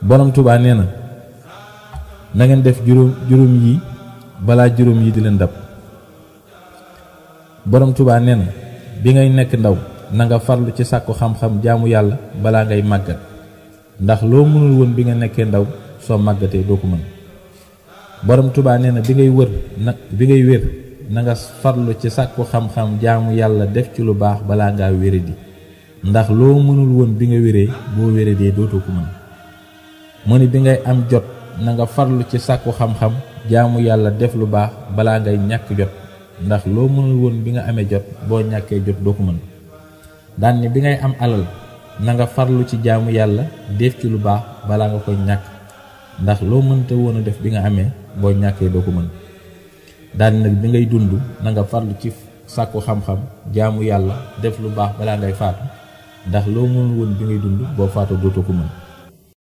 borom Tuubaa nee na na ngeen def juróom yi balaa juróom yi di leen dab. borom Tuubaa nee na bi ngay nekk ndaw na nga farlu ci sàkku xam-xam jaamu yàlla balaa ngay màggat ndax loo mënul woon bi nga nekkee ndaw soo màggatee doo ko mën. borom Tuubaa nee na bi ngay wér na nga farlu ci sàkku xam-xam jaamu yàlla def ci lu baax balaa ngaa wéradi ndax loo mënul woon bi nga wéree boo wéradee dootoo ko mën. mu ni bi ngay am jot na nga farlu ci sàkku xam-xam jaamu yàlla def lu baax balaa ngay ñàkk jot ndax loo mënul woon bi nga amee jot boo ñàkkee jot doo ko mën. daan ni bi ngay am alal na nga farlu ci jaamu yàlla def ci lu baax balaa nga koy ñàkk ndax loo mënta woon a def bi nga amee boo ñàkkee doo ko mën. daan nag bi ngay dund na nga farlu ci sàkku xam-xam jaamu yàlla def lu baax balaa ngay faatu ndax loo mënul woon bi ngay dund boo faatu dootoo ko mën.